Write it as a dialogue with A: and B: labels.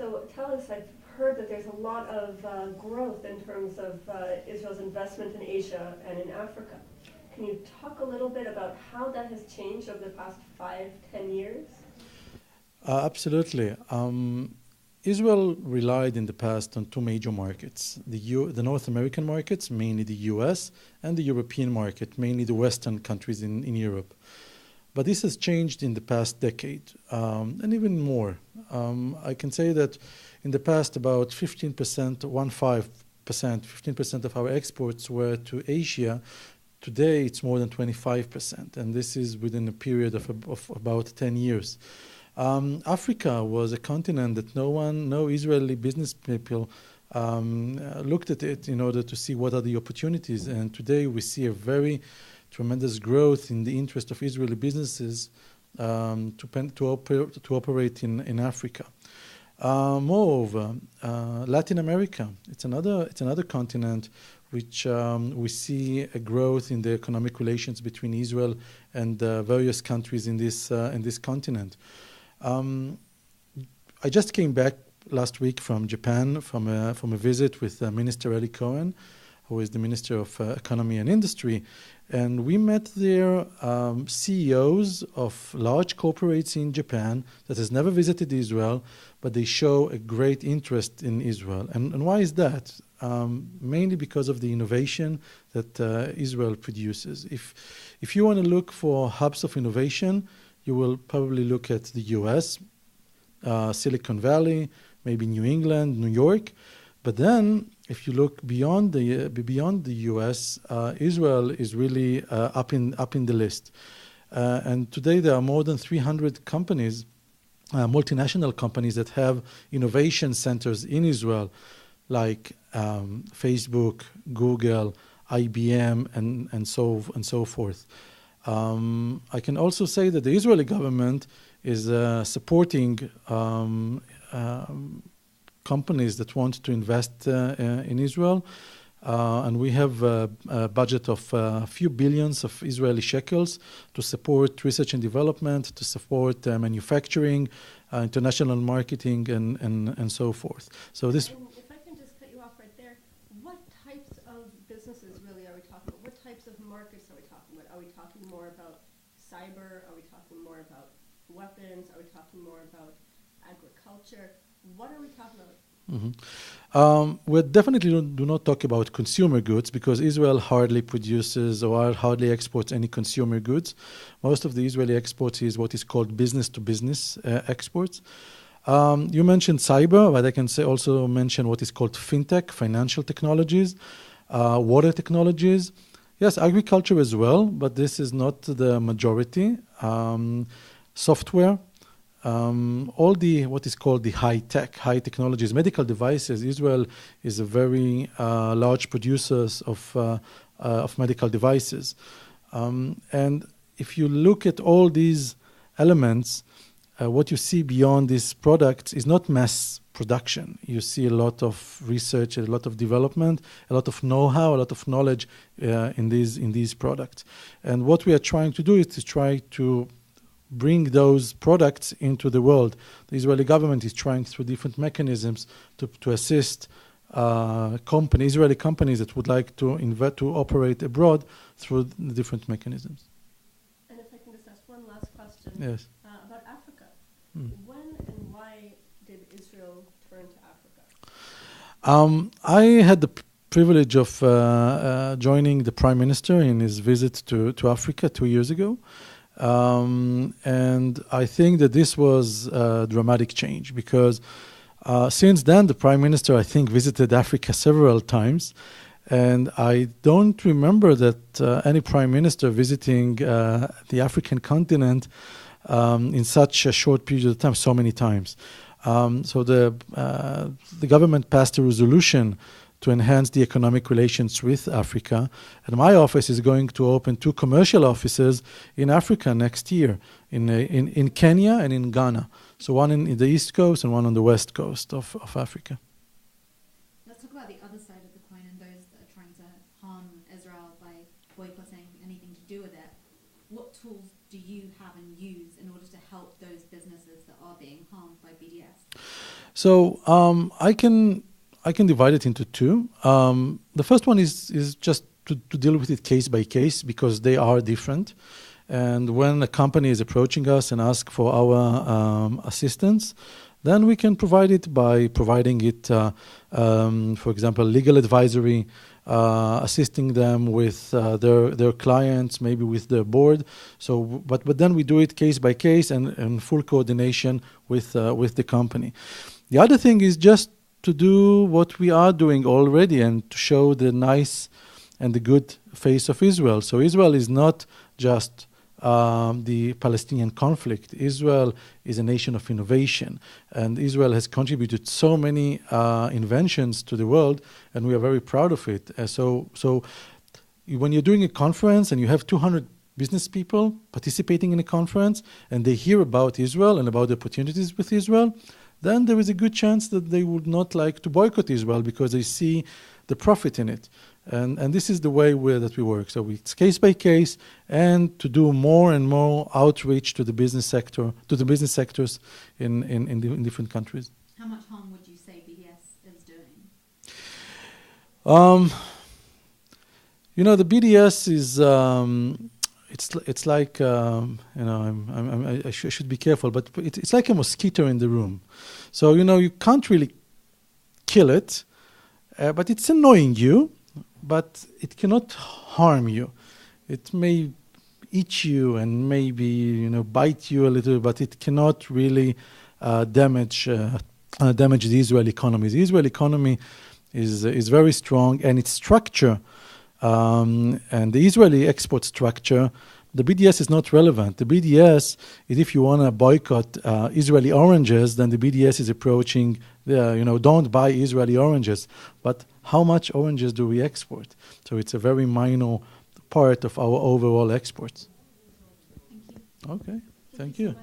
A: So tell us, I've heard that there's a lot of growth in terms of Israel's investment in Asia and in Africa. Can you talk a little bit about how that has changed over the past 5, 10 years?
B: Absolutely. Israel relied in the past on two major markets, the North American markets, mainly the US, and the European market, mainly the Western countries in Europe. But this has changed in the past decade, and even more. I can say that in the past, about 15%, 15% of our exports were to Asia. Today, it's more than 25%, and this is within a period of about 10 years. Africa was a continent that no Israeli business people looked at it in order to see what are the opportunities. And today we see a very tremendous growth in the interest of Israeli businesses to operate in Africa. Moreover, Latin America, it's another continent which we see a growth in the economic relations between Israel and various countries in this continent. I just came back last week from Japan from a visit with Minister Eli Cohen, who is the Minister of Economy and Industry, and we met there CEOs of large corporates in Japan that has never visited Israel, but they show a great interest in Israel. And why is that? Mainly because of the innovation that Israel produces. If you want to look for hubs of innovation, you will probably look at the US, Silicon Valley, maybe New England, New York. But then, if you look beyond the US, Israel is really up in the list. And today there are more than 300 companies, multinational companies that have innovation centers in Israel, like Facebook, Google, IBM, and so forth. I can also say that the Israeli government is supporting companies that want to invest in Israel. And we have a budget of a few billions of Israeli shekels to support research and development, to support manufacturing, international marketing, and so forth. So this.
A: And if I can just cut you off right there, what types of businesses really are we talking about? What types of markets are we talking about? Are we talking more about cyber? Are we talking more about weapons? Are we talking more about agriculture? What are we talking about?
B: We definitely do not talk about consumer goods because Israel hardly produces or hardly exports any consumer goods. Most of the Israeli exports is what is called business-to-business exports. You mentioned cyber, but I can also mention what is called fintech, financial technologies, water technologies. Yes, agriculture as well, but this is not the majority. Software. All what is called the high technologies, medical devices. Israel is a very large producer of medical devices. And if you look at all these elements, what you see beyond these products is not mass production. You see a lot of research, a lot of development, a lot of know-how, a lot of knowledge in these products. And what we are trying to do is to try to bring those products into the world. The Israeli government is trying through different mechanisms to assist Israeli companies that would like to operate abroad through the different mechanisms.
A: And if I can just ask one last question.
B: Yes.
A: About Africa. When and why did Israel turn to Africa?
B: I had the privilege of joining the Prime Minister in his visit to Africa 2 years ago. And I think that this was a dramatic change because since then the Prime Minister, I think, visited Africa several times. And I don't remember that any Prime Minister visiting the African continent in such a short period of time, so many times. So the government passed a resolution to enhance the economic relations with Africa. And my office is going to open 2 commercial offices in Africa next year, in Kenya and in Ghana. So one in the East Coast and one on the West Coast of Africa.
C: Let's talk about the other side of the coin and those that are trying to harm Israel by boycotting anything to do with it. What tools do you have and use in order to help those businesses that are being harmed by BDS?
B: So I can divide it into two. The first one is just to deal with it case by case because they are different. And when a company is approaching us and ask for our assistance, then we can provide it by providing it, for example, legal advisory, assisting them with their clients, maybe with their board. So, but then we do it case by case and full coordination with the company. The other thing is just to do what we are doing already and to show the nice and the good face of Israel. So Israel is not just the Palestinian conflict. Israel is a nation of innovation, and Israel has contributed so many inventions to the world, and we are very proud of it. So when you're doing a conference and you have 200 business people participating in a conference, and they hear about Israel and about the opportunities with Israel, then there is a good chance that they would not like to boycott Israel because they see the profit in it. And this is the way that we work. So it's case by case, and to do more and more outreach to the business sector, to the business sectors in different countries.
C: How much harm would you say BDS is doing?
B: The BDS is it's like I should be careful, but it's like a mosquito in the room. So you can't really kill it, but it's annoying you. But it cannot harm you. It may eat you and maybe bite you a little, but it cannot really damage the Israeli economy. The Israeli economy is very strong, and its structure and the Israeli export structure, the BDS is not relevant. The BDS is if you want to boycott Israeli oranges, then the BDS is approaching don't buy Israeli oranges. But how much oranges do we export? So it's a very minor part of our overall exports.
C: Thank you.
B: Okay, thank you.